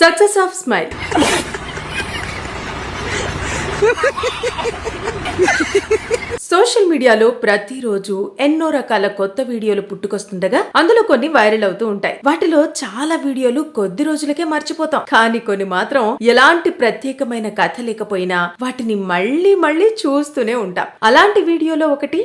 Success of Smile. Social మీడియాలో ప్రతిరోజు ఎన్నో రకాల కొత్త వీడియోలు పుట్టుకొస్తుండగా అందులో కొన్ని వైరల్ అవుతూ ఉంటాయి. వాటిలో చాలా వీడియోలు కొద్ది రోజులకే మర్చిపోతాం, కానీ కొన్ని మాత్రం ఎలాంటి ప్రత్యేకమైన కథ లేకపోయినా వాటిని మళ్ళీ మళ్ళీ చూస్తూనే ఉంటాం. అలాంటి వీడియోలో ఒకటి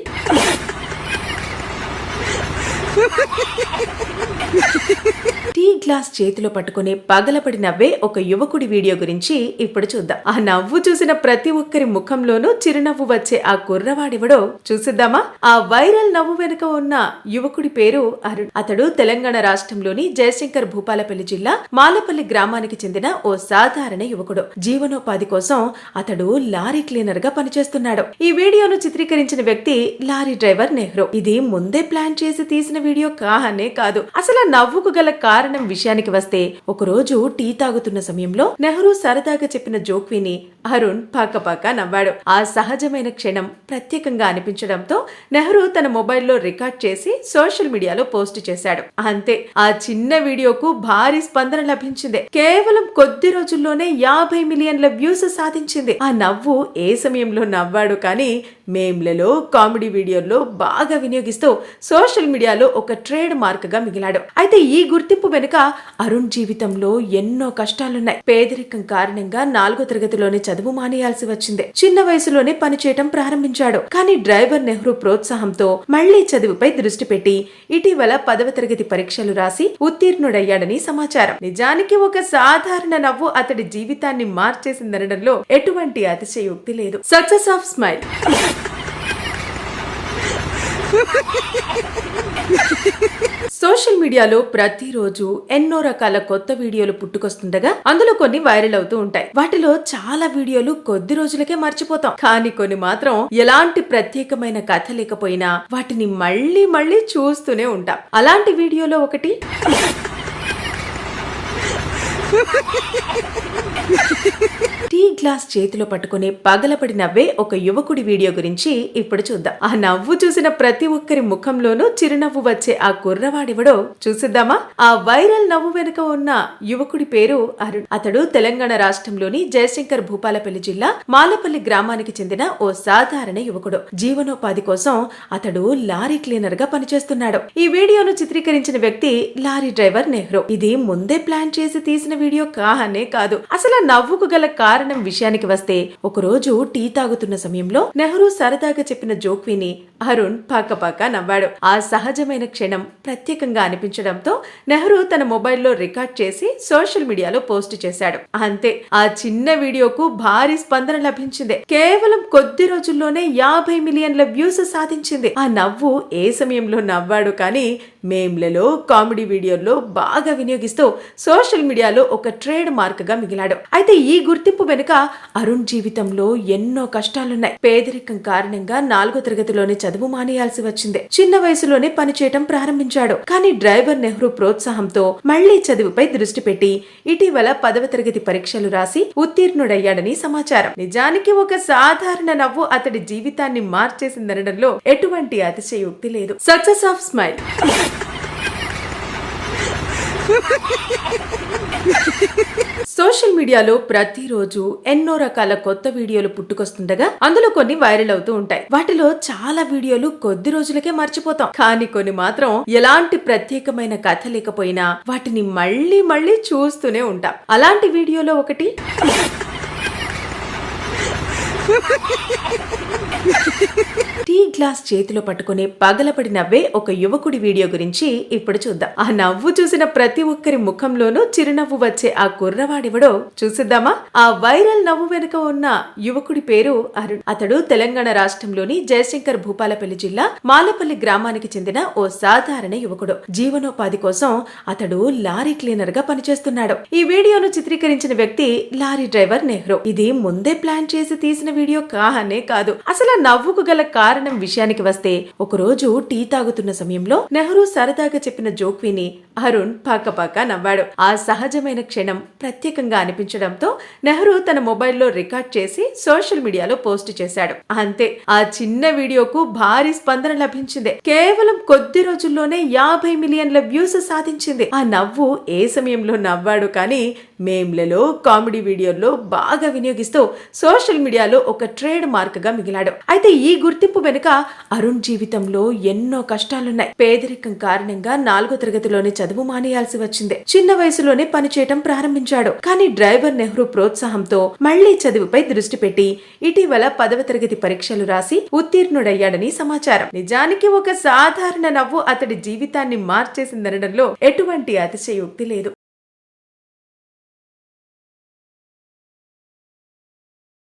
టీ గ్లాస్ చేతిలో పట్టుకుని పగలపడి నవ్వే ఒక యువకుడి వీడియో గురించి ఇప్పుడు చూద్దాం. ఆ నవ్వు చూసిన ప్రతి ఒక్కరి ముఖంలోనూ చిరునవ్వు వచ్చే ఆ కుర్రవాడివడో చూసిద్దామా? ఆ వైరల్ నవ్వు వెనుక ఉన్న యువకుడి పేరు అరుణ్. అతడు తెలంగాణ రాష్ట్రంలోని జయశంకర్ భూపాలపల్లి జిల్లా మాలపల్లి గ్రామానికి చెందిన ఓ సాధారణ యువకుడు. జీవనోపాధి కోసం అతడు లారీ క్లీనర్ గా పనిచేస్తున్నాడు. ఈ వీడియోను చిత్రీకరించిన వ్యక్తి లారీ డ్రైవర్ నెహ్రూ. ఇది ముందే ప్లాన్ చేసి తీసిన వీడియో కానే కాదు. అసలు నవ్వుకు గల కారణం విషయానికి వస్తే, ఒకరోజు టీ తాగుతున్న సమయంలో నెహ్రూ సరదాగా చెప్పిన జోక్ విని అరుణ్ పాకపాక నవ్వాడు. ఆ సహజమైన క్షణం ప్రత్యేకంగా అనిపించడంతో నెహ్రూ తన మొబైల్లో రికార్డ్ చేసి సోషల్ మీడియాలో పోస్ట్ చేశాడు. అంతే, ఆ చిన్న వీడియోకు భారీ స్పందన లభించింది. కేవలం కొద్ది రోజుల్లోనే 50 మిలియన్ల వ్యూస్ సాధించింది. ఆ నవ్వు ఏ సమయంలో నవ్వాడు కానీ మేమ్లలో, కామెడీ వీడియోల్లో బాగా వినియోగిస్తూ సోషల్ మీడియాలో ఒక ట్రేడ్ మార్క్ గా మిగిలాడు. అయితే ఈ గుర్తింపు వెనుక అరుణ్ జీవితంలో ఎన్నో కష్టాలున్నాయి. పేదరికం కారణంగా 4వ తరగతిలోనే చదువు మానేయాల్సి వచ్చింది. చిన్న వయసులోనే పనిచేయటం ప్రారంభించాడు. కానీ డ్రైవర్ నెహ్రూ ప్రోత్సాహంతో మళ్లీ చదువుపై దృష్టి పెట్టి ఇటీవల 10వ తరగతి పరీక్షలు రాసి ఉత్తీర్ణుడయ్యాడని సమాచారం. నిజానికి ఒక సాధారణ నవ్వు అతడి జీవితాన్ని మార్చేసిందనడంలో ఎటువంటి అతిశయోక్తి లేదు. Success of smile. సోషల్ మీడియాలో ప్రతిరోజు ఎన్నో రకాల కొత్త వీడియోలు పుట్టుకొస్తుండగా అందులో కొన్ని వైరల్ అవుతూ ఉంటాయి. వాటిలో చాలా వీడియోలు కొద్ది రోజులకే మర్చిపోతాం, కానీ కొన్ని మాత్రం ఎలాంటి ప్రత్యేకమైన కథ లేకపోయినా వాటిని మళ్ళీ మళ్ళీ చూస్తూనే ఉంటాం. అలాంటి వీడియోలో ఒకటి టీ గ్లాస్ చేతిలో పట్టుకుని పగలపడి నవ్వే ఒక యువకుడి వీడియో గురించి ఇప్పుడు చూద్దాం. ఆ నవ్వు చూసిన ప్రతి ఒక్కరి ముఖంలోనూ చిరునవ్వు వచ్చే ఆ కుర్రవాడివడో చూసిద్దామా? ఆ వైరల్ నవ్వు వెనుక ఉన్న యువకుడి పేరు అరుణ్. అతడు తెలంగాణ రాష్ట్రంలోని జయశంకర్ భూపాలపల్లి జిల్లా మాలపల్లి గ్రామానికి చెందిన ఓ సాధారణ యువకుడు. జీవనోపాధి కోసం అతడు లారీ క్లీనర్ గా పనిచేస్తున్నాడు. ఈ వీడియోను చిత్రీకరించిన వ్యక్తి లారీ డ్రైవర్ నెహ్రూ. ఇది ముందే ప్లాన్ చేసి తీసిన వీడియో కానే కాదు. అసలు నవ్వుకు గల కారణం విషయానికి వస్తే, ఒకరోజు టీ తాగుతున్న సమయంలో నెహ్రూ సరదాగా చెప్పిన జోక్ విని అరుణ్ పాకపాక నవ్వాడు. ఆ సహజమైన క్షణం ప్రత్యేకంగా అనిపించడంతో నెహ్రూ తన మొబైల్లో రికార్డ్ చేసి సోషల్ మీడియాలో పోస్ట్ చేశాడు. అంతే, ఆ చిన్న వీడియోకు భారీ స్పందన లభించింది. కేవలం కొద్ది రోజుల్లోనే 50 మిలియన్ల వ్యూస్ సాధించింది. ఆ నవ్వు ఏ సమయంలో నవ్వాడు కానీ మేమ్లలో, కామెడీ వీడియోల్లో బాగా వినియోగిస్తూ సోషల్ మీడియాలో ఒక ట్రేడ్ మార్క్ గా మిగిలాడు. అయితే ఈ గుర్తింపు వెనుక అరుణ్ జీవితంలో ఎన్నో కష్టాలున్నాయి. పేదరికం కారణంగా 4వ తరగతిలోనే చదువు మానేయాల్సి వచ్చింది. చిన్న వయసులోనే పనిచేయటం ప్రారంభించాడు. కానీ డ్రైవర్ నెహ్రూ ప్రోత్సాహంతో మళ్లీ చదువుపై దృష్టి పెట్టి ఇటీవల 10వ తరగతి పరీక్షలు రాసి ఉత్తీర్ణుడయ్యాడని సమాచారం. నిజానికి ఒక సాధారణ నవ్వు అతడి జీవితాన్ని మార్చేసిందనడంలో ఎటువంటి అతిశయోక్తి లేదు. Success of smile. సోషల్ మీడియాలో ప్రతిరోజు ఎన్నో రకాల కొత్త వీడియోలు పుట్టుకొస్తుండగా అందులో కొన్ని వైరల్ అవుతూ ఉంటాయి. వాటిలో చాలా వీడియోలు కొద్ది రోజులకే మర్చిపోతాం, కానీ కొన్ని మాత్రం ఎలాంటి ప్రత్యేకమైన కథ లేకపోయినా వాటిని మళ్ళీ మళ్ళీ చూస్తూనే ఉంటాం. అలాంటి వీడియోలో ఒకటి టీ గ్లాస్ చేతిలో పట్టుకుని పగలపడి నవ్వే ఒక యువకుడి వీడియో గురించి ఇప్పుడు చూద్దాం. ఆ నవ్వు చూసిన ప్రతి ఒక్కరి ముఖంలోనూ చిరునవ్వు వచ్చే ఆ కుర్రవాడివడో చూసిద్దామా? ఆ వైరల్ నవ్వు వెనుక ఉన్న యువకుడి పేరు అరుణ్. అతడు తెలంగాణ రాష్ట్రంలోని జయశంకర్ భూపాలపల్లి జిల్లా మాలపల్లి గ్రామానికి చెందిన ఓ సాధారణ యువకుడు. జీవనోపాధి కోసం అతడు లారీ క్లీనర్ గా పనిచేస్తున్నాడు. ఈ వీడియోను చిత్రీకరించిన వ్యక్తి లారీ డ్రైవర్ నెహ్రూ. ఇది ముందే ప్లాన్ చేసి తీసిన వీడియో కానే కాదు. అసలు నవ్వుకు గల కారణం విషయానికి వస్తే, ఒకరోజు టీ తాగుతున్న సమయంలో నెహ్రూ సరదాగా చెప్పిన జోక్ విని అరుణ్ పక్కపక్క నవ్వాడు. ఆ సహజమైన క్షణం ప్రత్యేకంగా అనిపించడంతో నెహ్రూ తన మొబైల్లో రికార్డ్ చేసి సోషల్ మీడియాలో పోస్ట్ చేశాడు. అంతే, ఆ చిన్న వీడియోకు భారీ స్పందన లభించింది. కేవలం కొద్ది రోజుల్లోనే 50 మిలియన్ల వ్యూస్ సాధించింది. ఆ నవ్వు ఏ సమయంలో నవ్వాడు కానీ మేమ్లలో, కామెడీ వీడియోల్లో బాగా వినియోగిస్తూ సోషల్ మీడియాలో ఒక ట్రేడ్ మార్క్ గా మిగిలాడు. అయితే ఈ గుర్తింపు వెనుక అరుణ్ జీవితంలో ఎన్నో కష్టాలున్నాయి. పేదరికం కారణంగా 4వ తరగతిలోనే చదువు మానేయాల్సి వచ్చింది. చిన్న వయసులోనే పనిచేయటం ప్రారంభించాడు. కానీ డ్రైవర్ నెహ్రూ ప్రోత్సాహంతో మళ్లీ చదువుపై దృష్టి పెట్టి ఇటీవల 10వ తరగతి పరీక్షలు రాసి ఉత్తీర్ణుడయ్యాడని సమాచారం. నిజానికి ఒక సాధారణ నవ్వు అతడి జీవితాన్ని మార్చేసిందనడంలో ఎటువంటి అతిశయోక్తి లేదు.